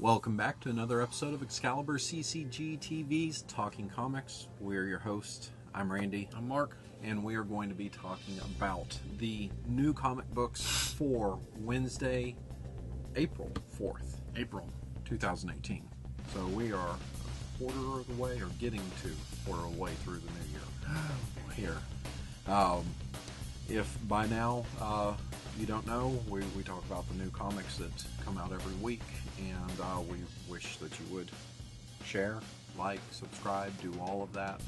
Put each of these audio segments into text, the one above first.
Welcome back to another episode of Excalibur CCG TV's Talking Comics. We're your host. I'm Randy. I'm Mark. And we are going to be talking about the new comic books for Wednesday, April 4th. 2018. So we are a quarter of the way, or getting to a quarter of the way through the new year here. If by now you don't know, we talk about the new comics that come out every week, and we wish that you would share, like, subscribe, do all of that.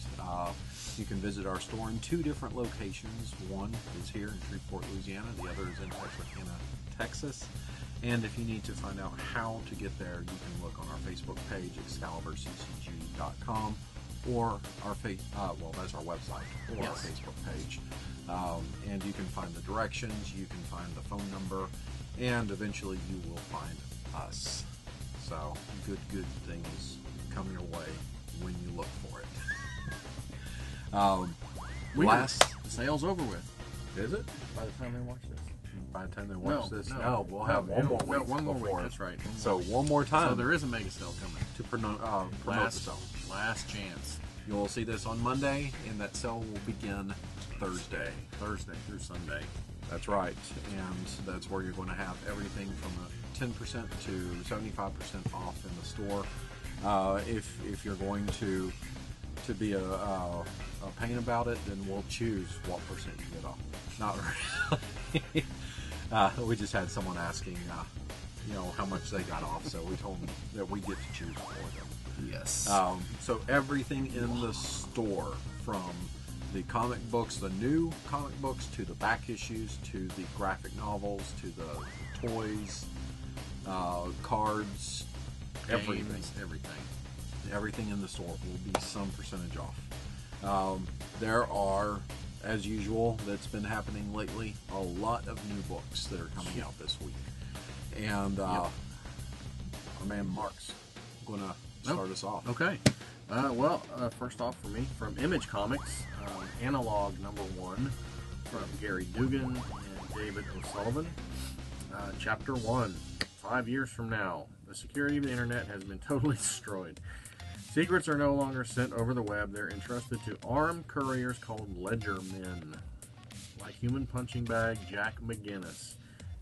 You can visit our store in two different locations. One is here in Shreveport, Louisiana. The other is in Texarkana, Texas. And if you need to find out how to get there, you can look on our Facebook page, ExcaliburCCG.com, or our that's our website, or our Facebook page. And you can find the directions, you can find the phone number, and eventually you will find us. So, good things come your way when you look for it. The sale's over with. Is it? By the time they watch this. By the time they watch this? No, we'll have one more week. One more week, that's right. So, one more time. So, there is a mega sale coming. To promote the sale. Last chance. You will see this on Monday, and that sale will begin Thursday through Sunday. That's right, and that's where you're going to have everything from a 10% to 75% off in the store. If you're going to be a pain about it, then we'll choose what percent you get off. Not really. We just had someone asking, how much they got off, so we told them that we get to choose for them. Yes. So everything in the store, from the comic books, the new comic books, to the back issues, to the graphic novels, to the toys, cards, Games, everything in the store will be some percentage off. There are, as usual, that's been happening lately, a lot of new books that are coming out this week. And our man Mark's going to start us off. Okay. First off for me, from Image Comics, Analog #1 from Gary Dugan and David O'Sullivan. Chapter 1, 5 years from now, the security of the internet has been totally destroyed. Secrets are no longer sent over the web. They're entrusted to armed couriers called ledgermen. Like human punching bag Jack McGinnis.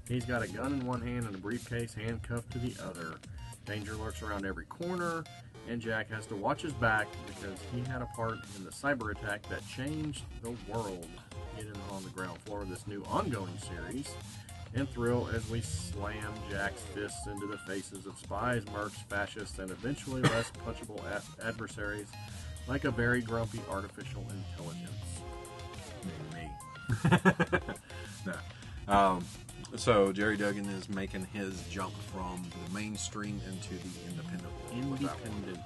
He's got a gun in one hand and a briefcase handcuffed to the other. Danger lurks around every corner, and Jack has to watch his back because he had a part in the cyber attack that changed the world. Get in on the ground floor of this new ongoing series, and thrill as we slam Jack's fists into the faces of spies, mercs, fascists, and eventually less punchable adversaries like a very grumpy artificial intelligence. Me. No. So Jerry Duggan is making his jump from the mainstream into the independent world.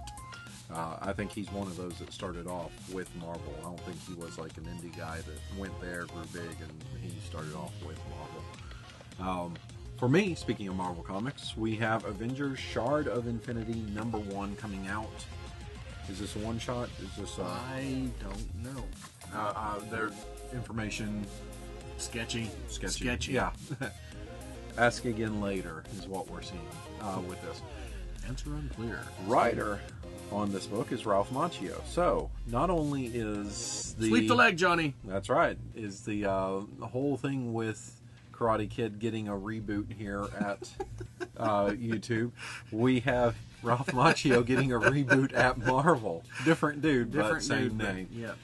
I think he's one of those that started off with Marvel. I don't think he was like an indie guy that went there, grew big, and he started off with Marvel. For me, speaking of Marvel Comics, we have Avengers Shard of Infinity #1 coming out. Is this a one-shot? Is this I don't know. There's information... Sketchy. Yeah. Ask again later is what we're seeing with this. Answer unclear. Writer on this book is Ralph Macchio. So not only is the sweep the leg, Johnny. That's right. Is the whole thing with Karate Kid getting a reboot here at YouTube? We have Ralph Macchio getting a reboot at Marvel. Different dude, but same name. Yeah.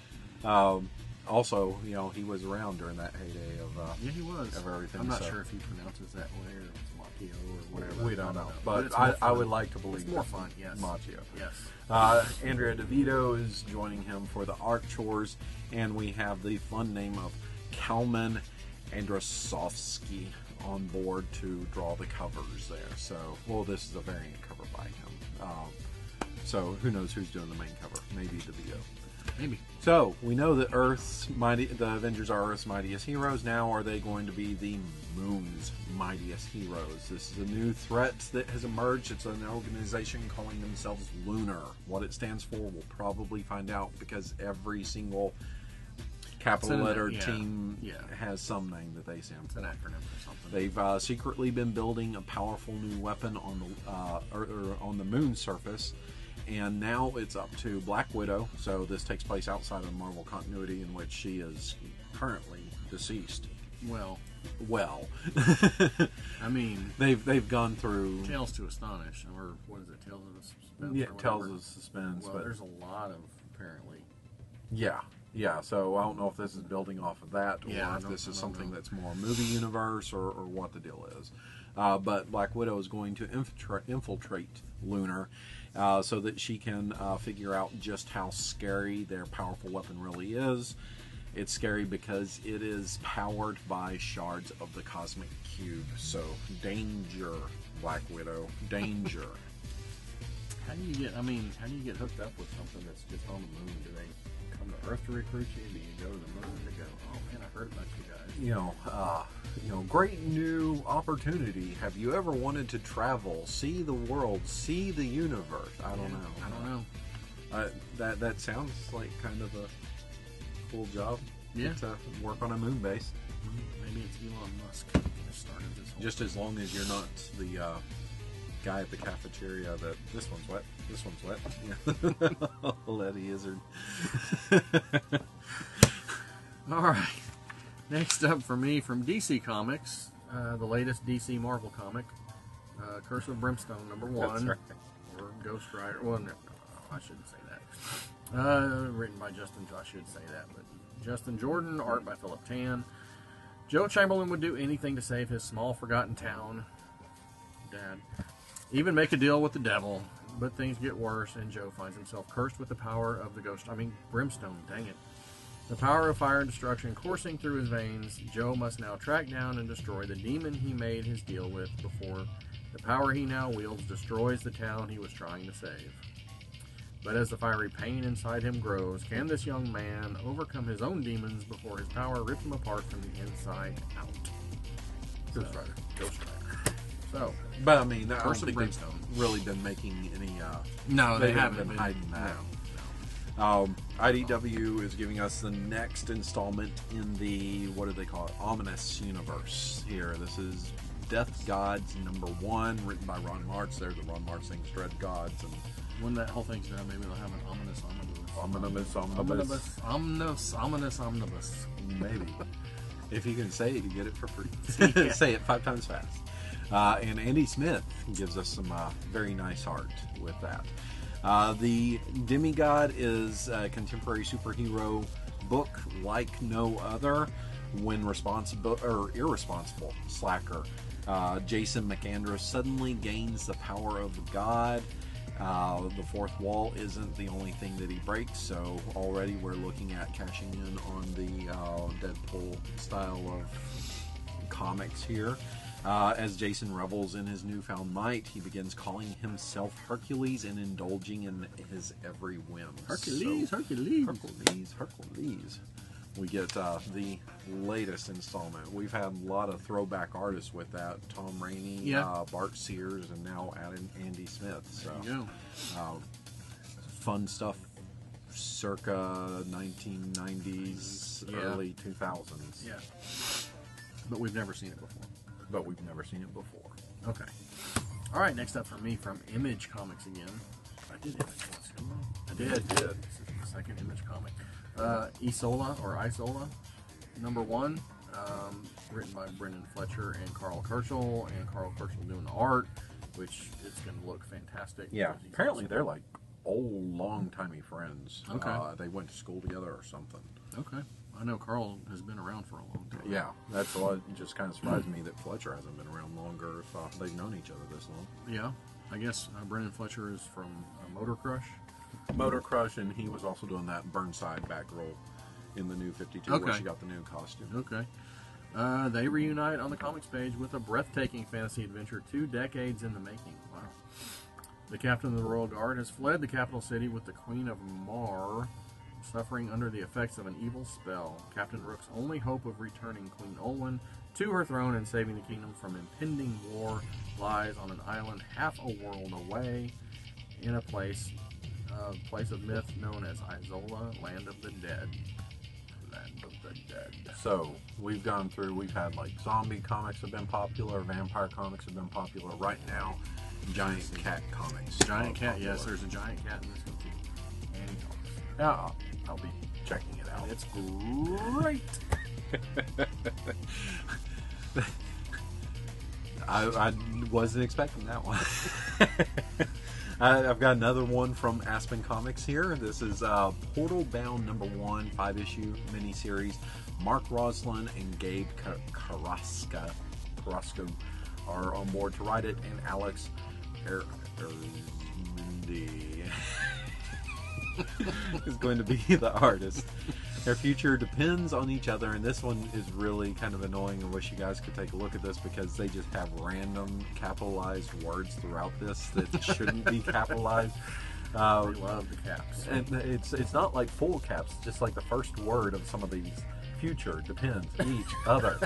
Also, he was around during that heyday of he was. Of everything. I'm not sure if he pronounces that way or it's Macchio or whatever. We don't know. But I would like to believe it's more fun, yes. Macchio. Yes. Andrea DeVito is joining him for the art chores, and we have the fun name of Kalman Andrasovsky on board to draw the covers there. So, this is a variant cover by him. So who knows who's doing the main cover? Maybe DeVito. Maybe. So, we know that the Avengers are Earth's mightiest heroes. Now, are they going to be the Moon's mightiest heroes? This is a new threat that has emerged. It's an organization calling themselves Lunar. What it stands for, we'll probably find out, because every single capital letter yeah, team yeah. has some name that they send. It's an acronym or something. They've secretly been building a powerful new weapon on the moon's surface, and now it's up to Black Widow. So this takes place outside of Marvel continuity, in which she is currently deceased. Well, I mean, they've gone through Tales to Astonish, or what is it? Tales of Suspense. Yeah, Tales of Suspense. Well, but there's a lot of apparently. Yeah. So I don't know if this is building off of that, or Yeah, if this is I don't something know. that's more movie universe, or what the deal is. But Black Widow is going to infiltrate Lunar, so that she can figure out just how scary their powerful weapon really is. It's scary because it is powered by shards of the cosmic cube. So danger, Black Widow, danger. How do you get hooked up with something that's just on the moon? Do they come to Earth to recruit you? Do you go to the moon to go, oh man, I heard about you guys? Great new opportunity. Have you ever wanted to travel, see the world, see the universe? I don't know. That sounds like kind of a cool job. Yeah. To work on a moon base. Maybe it's Elon Musk that started this whole Just as long as you're not the guy at the cafeteria that this one's wet, this one's wet. Yeah. Letty Izzard. All right. Next up for me from DC Comics, the latest DC Marvel comic, Curse of Brimstone #1, That's right. or Ghost Rider. Well, no, I shouldn't say that. Written by Justin. I should say that, but Justin Jordan, art by Philip Tan. Joe Chamberlain would do anything to save his small, forgotten town. Dad. Even make a deal with the devil, but things get worse, and Joe finds himself cursed with the power of the Brimstone. Dang it. The power of fire and destruction coursing through his veins, Joe must now track down and destroy the demon he made his deal with before the power he now wields destroys the town he was trying to save. But as the fiery pain inside him grows, can this young man overcome his own demons before his power rips him apart from the inside out? Ghost Rider. So, But I mean, I don't Curse of think Brimstone. they've really been making any. No, they haven't been hiding that. No. IDW is giving us the next installment in the, what do they call it, ominous universe here. This is Death Gods #1, written by Ron Martz. There's the Ron Martz things, Dread Gods. And When that whole thing's done, maybe they'll have an ominous. Omnibus. Maybe. If you can say it, you get it for free. Yeah. Say it 5 times fast. And Andy Smith gives us some very nice art with that. The Demigod is a contemporary superhero book like no other. When irresponsible slacker Jason McAndrews suddenly gains the power of God. The fourth wall isn't the only thing that he breaks, so already we're looking at cashing in on the Deadpool style of comics here. As Jason revels in his newfound might, he begins calling himself Hercules and indulging in his every whim. Hercules. We get the latest installment. We've had a lot of throwback artists with that. Tom Rainey, Yeah. Bart Sears, and now added Andy Smith. So, There you go. fun stuff circa 1990s, Yeah. early 2000s. Yeah. But we've never seen it before. But we've never seen it before. Okay. All right, next up for me from Image Comics again. I did Image once, didn't I? I did. This is the second Image comic. ISOLA #1, written by Brendan Fletcher and Carl Kerschel, and Carl Kerschel doing the art, which is going to look fantastic. Yeah, apparently they're like old, long-timey friends. Okay. They went to school together or something. Okay. I know Carl has been around for a long time. Yeah, that's what just kind of surprised me that Fletcher hasn't been around longer if they've known each other this long. Yeah. I guess Brendan Fletcher is from Motor Crush. Motor Crush, and he was also doing that Burnside back roll in the New 52 Okay. where she got the new costume. Okay. They reunite on the comics page with a breathtaking fantasy adventure 2 decades in the making. Wow. The captain of the Royal Guard has fled the capital city with the Queen of Mar, suffering under the effects of an evil spell. Captain Rook's only hope of returning Queen Olwen to her throne and saving the kingdom from impending war lies on an island half a world away in a place of myth known as Isola, Land of the Dead. the dead. So we've gone through. We've had like zombie comics have been popular, vampire comics have been popular. Right now, giant cat comics. Giant cat, popular. yes, there's a giant cat in this one too. And he talks. Yeah, I'll be checking it out. It's great. I wasn't expecting that one. I've got another one from Aspen Comics here. This is Portal Bound #1, 5-issue miniseries. Mark Roslin and Gabe Carrasco are on board to write it, and Alex Erzmendi is going to be the artist. Their future depends on each other, and this one is really kind of annoying. I wish you guys could take a look at this because they just have random capitalized words throughout this that shouldn't be capitalized. We love the caps. And it's not like full caps, just like the first word of some of these. Future depends each other.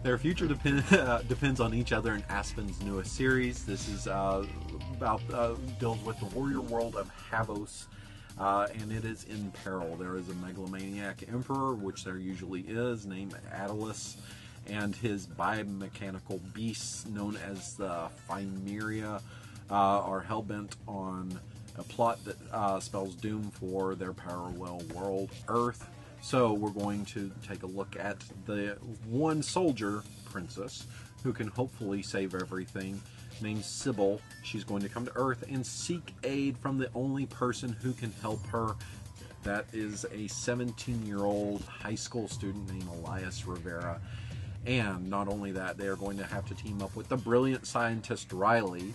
Their future depends on each other in Aspen's newest series. This is deals with the warrior world of Havos. And it is in peril. There is a megalomaniac emperor, which there usually is, named Attalus, and his biomechanical beasts, known as the Phymeria, are hellbent on a plot that spells doom for their parallel world, Earth. So we're going to take a look at the one soldier princess who can hopefully save everything, named Sybil. She's going to come to Earth and seek aid from the only person who can help her. That is a 17-year-old high school student named Elias Rivera. And not only that, they are going to have to team up with the brilliant scientist Riley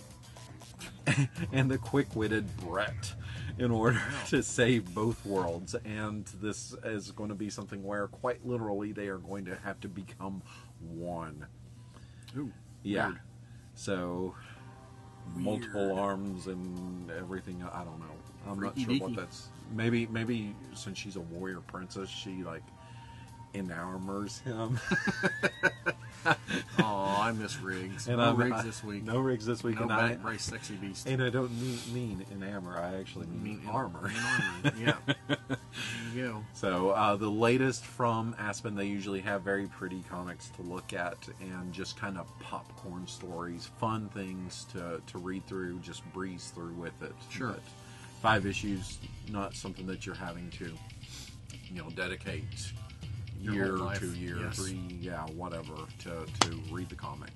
and the quick-witted Brett in order to save both worlds. And this is going to be something where, quite literally, they are going to have to become one. Ooh, yeah. Weird. So, multiple arms and everything. I don't know. I'm not sure what that's. Maybe since she's a warrior princess, she like enamors him. Oh, I miss Riggs. And no Riggs this week. No Riggs this week. No and back brace, sexy beast. And I don't mean enamor. I actually mean armor. Yeah. There you go. So the latest from Aspen, they usually have very pretty comics to look at and just kind of popcorn stories, fun things to read through, just breeze through with it. Sure. But 5 issues, not something that you're having to, dedicate year, 2 year, yes. 3, whatever, to read the comic.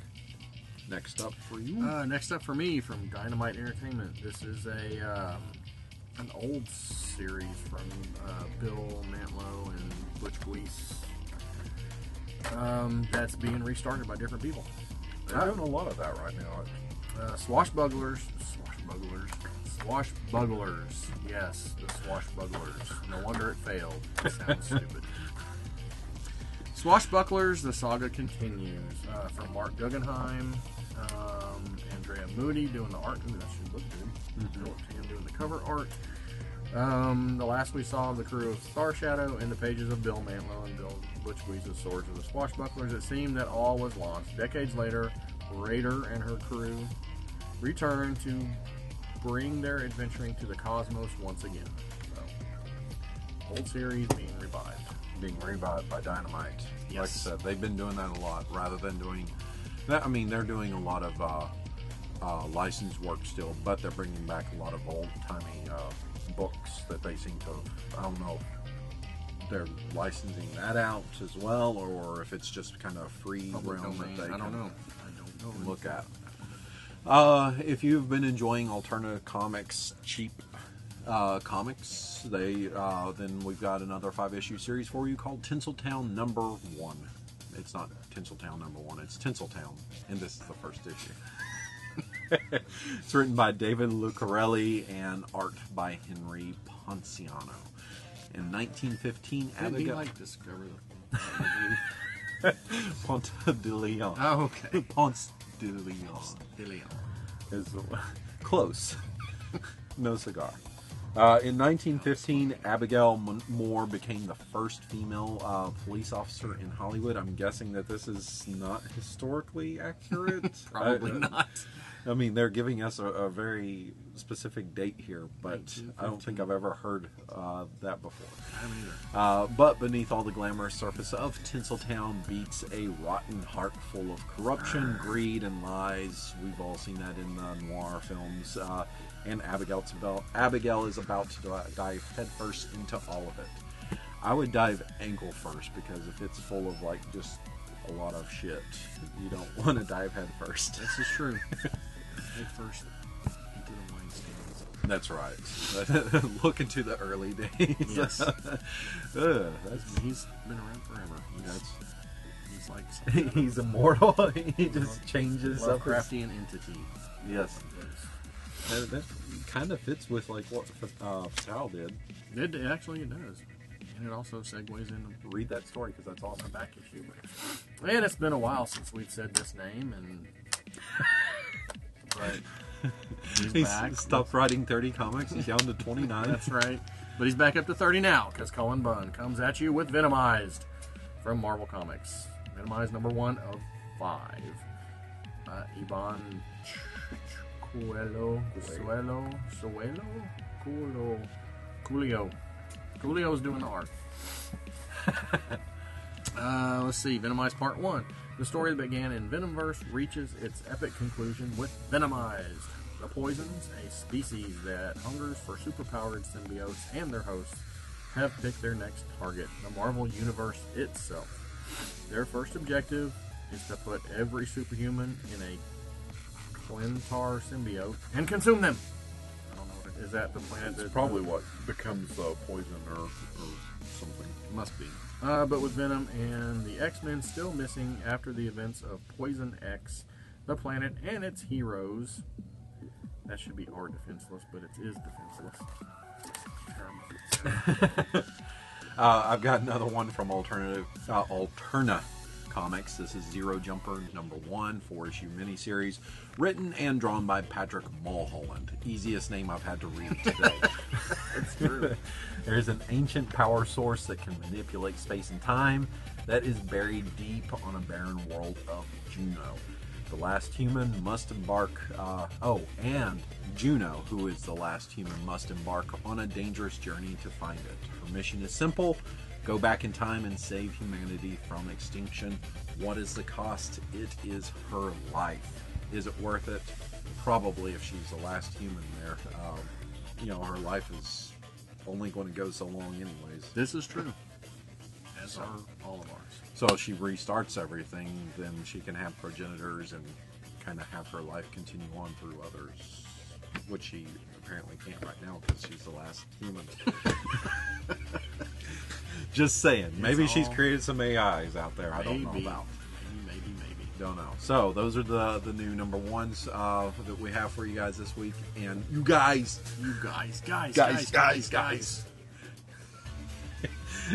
Next up for you? Next up for me from Dynamite Entertainment. This is an old series from Bill Mantlo and Butch Guice that's being restarted by different people. They're doing a lot of that right now. Swashbucklers. Yes, the Swashbucklers. No wonder it failed. It sounds stupid. Swashbucklers, the saga continues. From Mark Guggenheim, Andrea Moody doing the art. Ooh, that should look good. Philip Tan doing the cover art. The last we saw of the crew of Star Shadow in the pages of Bill Mantlo and Butch Guice's Swords of the Swashbucklers, it seemed that all was lost. Decades later, Raider and her crew return to bring their adventuring to the cosmos once again. So, old series being revived. Being revived by Dynamite. Yes. Like I said, they've been doing that a lot rather than doing that. I mean, they're doing a lot of licensed work still, but they're bringing back a lot of old-timey books that they seem to, I don't know if they're licensing that out as well, or if it's just kind of free realm that they can look at. If you've been enjoying ALTERNA Comics cheap comics, then we've got another 5-issue series for you called Tinseltown #1. It's not Tinseltown #1, it's Tinseltown, and this is the first issue. It's written by David Lucarelli and art by Henry Ponciano. In 1915, Abigail... like this cover? Ponce de Leon. Oh, okay. Ponce de Leon. Is close. No cigar. In 1915, Abigail Moore became the first female police officer in Hollywood. I'm guessing that this is not historically accurate. Probably not. I mean, they're giving us a very specific date here, but I don't think I've ever heard that before. I haven't either. But beneath all the glamorous surface of Tinseltown beats a rotten heart full of corruption, greed, and lies. We've all seen that in the noir films. And Abigail is about to dive headfirst into all of it. I would dive ankle first, because if it's full of like just a lot of shit, you don't want to dive head first. This is true. Head first into the wine skins. That's right. Look into the early days. Yes. He's been around forever. He's like he's immortal. He just changes up. Lovecraftian entity. Yes. That kind of fits with like what Sal did. It actually does. And it also segues into Read that story, because that's awesome. back issue. And it's been a while since we've said this name, and but he's back. Stopped writing 30 comics. He's down to 29. That's right. But he's back up to 30 now, because Cullen Bunn comes at you with Venomized from Marvel Comics. Venomized #1 of 5. Ivan Coolio's doing the art. Let's see, Venomized Part 1. The story that began in Venomverse reaches its epic conclusion with Venomized. The Poisons, a species that hungers for superpowered symbiotes and their hosts, have picked their next target, the Marvel Universe itself. Their first objective is to put every superhuman in a Clintar symbiote and consume them. I don't know what it is. That the planet? It's probably what becomes poison or something. Must be. But with Venom and the X-Men still missing after the events of Poison X, the planet and its heroes. That should be R defenseless, but it is defenseless. I've got another one from ALTERNA Comics. This is Zero Jumper #1, 4-issue miniseries, written and drawn by Patrick Mulholland. Easiest name I've had to read today. It's true. There's an ancient power source that can manipulate space and time that is buried deep on a barren world of Juno. The last human must embark, and Juno, who is the last human, must embark on a dangerous journey to find it. Her mission is simple: go back in time and save humanity from extinction. What is the cost? It is her life. Is it worth it? Probably, if she's the last human there. Her life is only going to go so long anyways. This is true. As are all of ours. So if she restarts everything, then she can have progenitors and kind of have her life continue on through others, which she apparently can't right now because she's the last human. Just saying. Maybe she's created some AIs out there I don't know about. Maybe. Don't know. So those are the new #1s that we have for you guys this week. And you guys.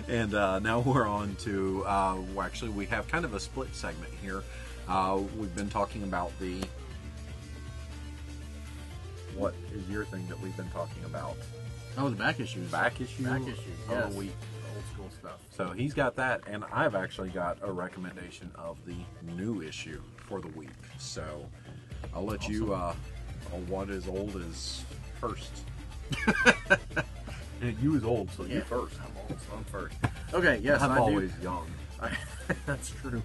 And now we're on to, actually we have kind of a split segment here. We've been talking about what is your thing that we've been talking about? Oh, the back issues. Back issue yes. of the week. Old school stuff. So he's got that, and I've actually got a recommendation of the new issue for the week. So I'll let you, what is old is first. And you is old, so you're first. I'm old, so I'm first. Okay, yes, I'm always young. That's true.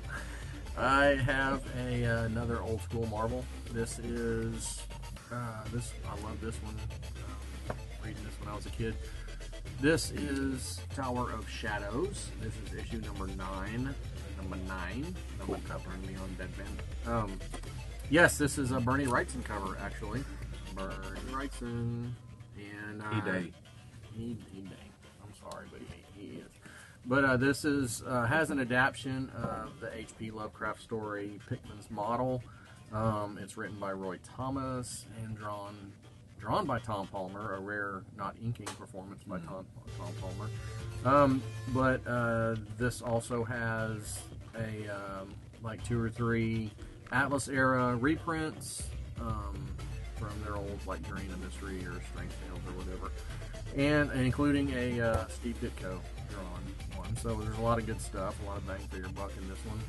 I have another old school Marvel. This is I love this one. Reading this when I was a kid. This is Tower of Shadows. This is issue number 9. Cool cover. Me on Deadpan. Yes, this is a Bernie Wrightson cover, actually. Bernie Wrightson and He I'm sorry, but he is. But this is has an adaptation of the H.P. Lovecraft story Pickman's Model. It's written by Roy Thomas and drawn by Tom Palmer, a rare not inking performance by Tom Palmer. But this also has a like 2 or 3 Atlas era reprints from their old like Dream of Mystery or Strange Tales or whatever. And including a Steve Ditko drawn one. So there's a lot of good stuff, a lot of bang for your buck in this one.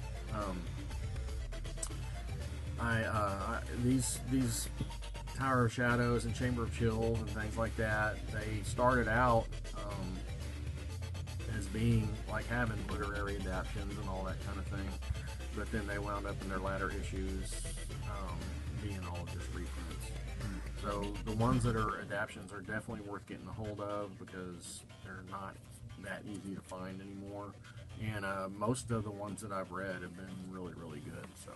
These Tower of Shadows and Chamber of Chills and things like that, they started out as being like having literary adaptions and all that kind of thing, but then they wound up in their latter issues being all just reprints. So the ones that are adaptions are definitely worth getting a hold of because they're not that easy to find anymore. And most of the ones that I've read have been really, really good. So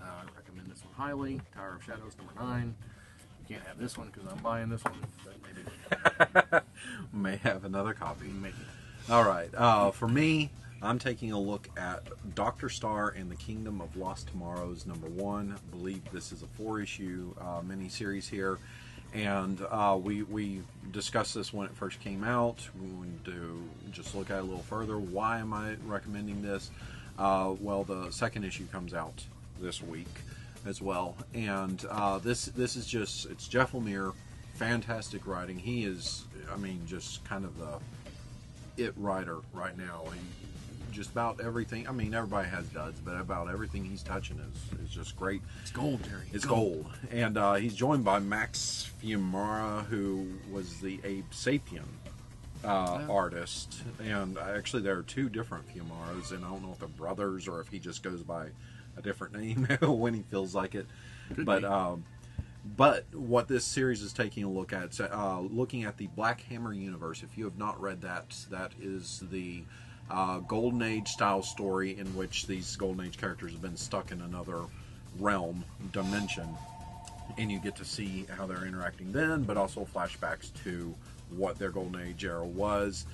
I recommend this one highly. Tower of Shadows #9. You can't have this one because I'm buying this one, but maybe May have another copy. maybe. All right. For me, I'm taking a look at Dr. Star and the Kingdom of Lost Tomorrows #1. I believe this is a 4-issue miniseries here. And we discussed this when it first came out. We wanted to just look at it a little further. Why am I recommending this? Well, the second issue comes out this week as well. And this is just, it's Jeff Lemire, fantastic writing. He is, I mean, just kind of the it writer right now. Just about everything. I mean, everybody has duds, but about everything he's touching is just great. It's gold, Jerry. It's gold. And he's joined by Max Fiumara, who was the Abe Sapien artist. And actually, there are 2 different Fiumaras, and I don't know if they're brothers or if he just goes by a different name when he feels like it. But what this series is taking a look at, looking at the Black Hammer universe. If you have not read that, that is the Golden Age style story in which these Golden Age characters have been stuck in another realm, dimension, and you get to see how they're interacting then, but also flashbacks to what their Golden Age era was.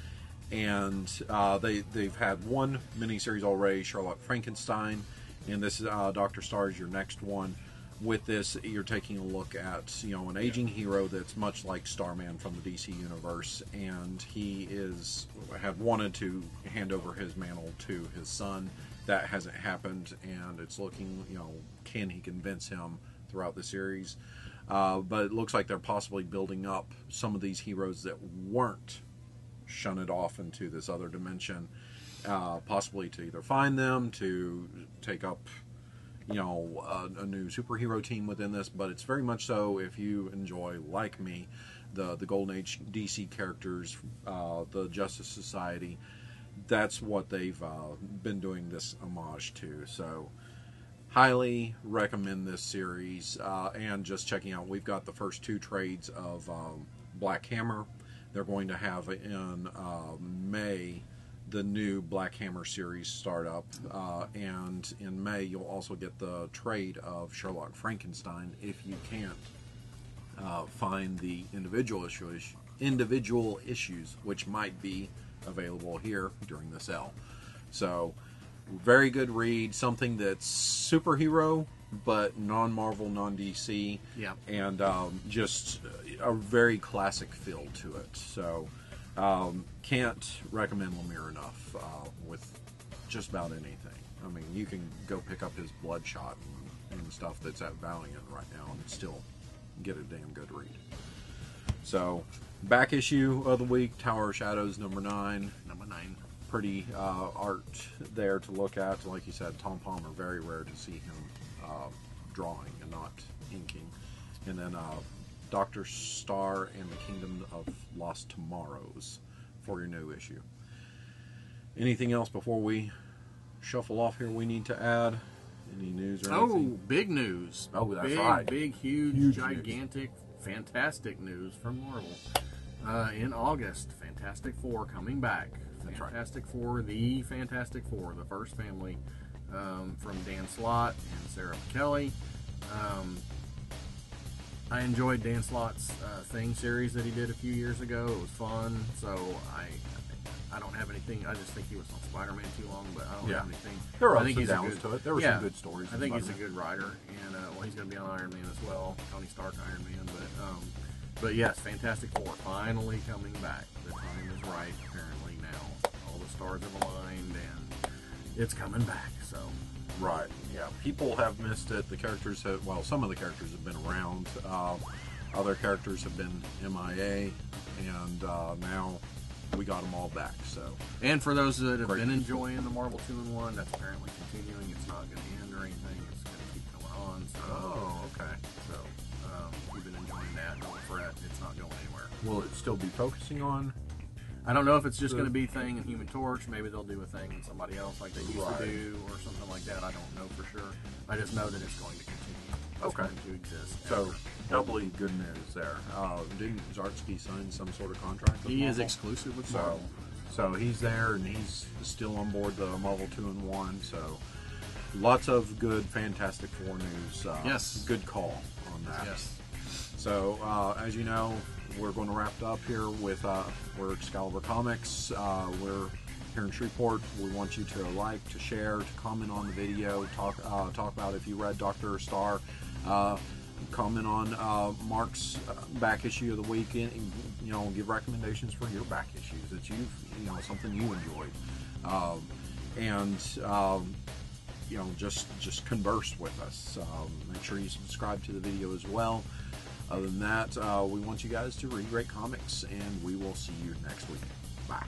And they've had one miniseries already, Sherlock Frankenstein, and this is Dr. Star is your next one. With this, you're taking a look at, you know, an aging hero that's much like Starman from the DC universe, and he had wanted to hand over his mantle to his son. That hasn't happened, and it's looking, you know, can he convince him throughout the series? But it looks like they're possibly building up some of these heroes that weren't shunted off into this other dimension, possibly to either find them, to take up, you know, a new superhero team within this. But it's very much so, if you enjoy, like me, the Golden Age DC characters, the Justice Society, that's what they've been doing this homage to. So highly recommend this series, and just checking out, we've got the first 2 trades of Black Hammer. They're going to have in May the new Black Hammer series start up, and in May you'll also get the trade of Sherlock Frankenstein if you can't find the individual issues, which might be available here during the sale. So very good read, something that's superhero but non-Marvel, non-DC, Yeah. and just a very classic feel to it. So can't recommend Lemire enough with just about anything. I mean, you can go pick up his Bloodshot and stuff that's at Valiant right now and still get a damn good read. So, back issue of the week, Tower of Shadows #9. Pretty art there to look at. Like you said, Tom Palmer, very rare to see him drawing and not inking. And then Dr. Star and the Kingdom of Lost Tomorrows for your new issue. Anything else before we shuffle off here we need to add? Any news or anything? Oh, big news. Oh, that's big, right. Big, huge, gigantic, fantastic news from Marvel. In August, Fantastic Four coming back. That's right. Fantastic Four, the Fantastic Four, the first family, from Dan Slott and Sarah Kelly. I enjoyed Dan Slott's Thing series that he did a few years ago. It was fun. So I don't have anything. I just think he was on Spider-Man too long, but I don't have anything. There were I ups think and he's a downs good, to it. There were some good stories. I think he's a good writer, and well, he's going to be on Iron Man as well, Tony Stark Iron Man. But yes, Fantastic Four finally coming back. The time is right, apparently now. All the stars have aligned, and it's coming back. So Right, yeah. People have missed it. The characters have, well, some of the characters have been around. Other characters have been MIA, and now we got them all back. So, and for those that have been enjoying the Marvel 2-in-1, that's apparently continuing. It's not going to end or anything. It's going to keep going on. stuff. Oh, okay. So we've been enjoying that. Don't fret, it's not going anywhere. Will it still be focusing on? I don't know if it's just going to be Thing and Human Torch. Maybe they'll do a thing and somebody else like they used to do, or something like that. I don't know for sure. I just know that it's going to continue. It's going to exist. So, doubly good news there. Didn't Zartsky sign some sort of contract with He is Marvel? exclusive with Marvel. So he's there, and he's still on board the Marvel 2-in-1. So lots of good Fantastic Four news. Yes. Good call on that. Yes. So as you know, we're going to wrap it up here with we're Excalibur Comics. We're here in Shreveport. We want you to like, to share, to comment on the video, talk about if you read Dr. Star. Comment on Mark's back issue of the weekend, and give recommendations for your back issues that you've something you enjoyed, just converse with us. Make sure you subscribe to the video as well. Other than that, we want you guys to read great comics, and we will see you next week. Bye.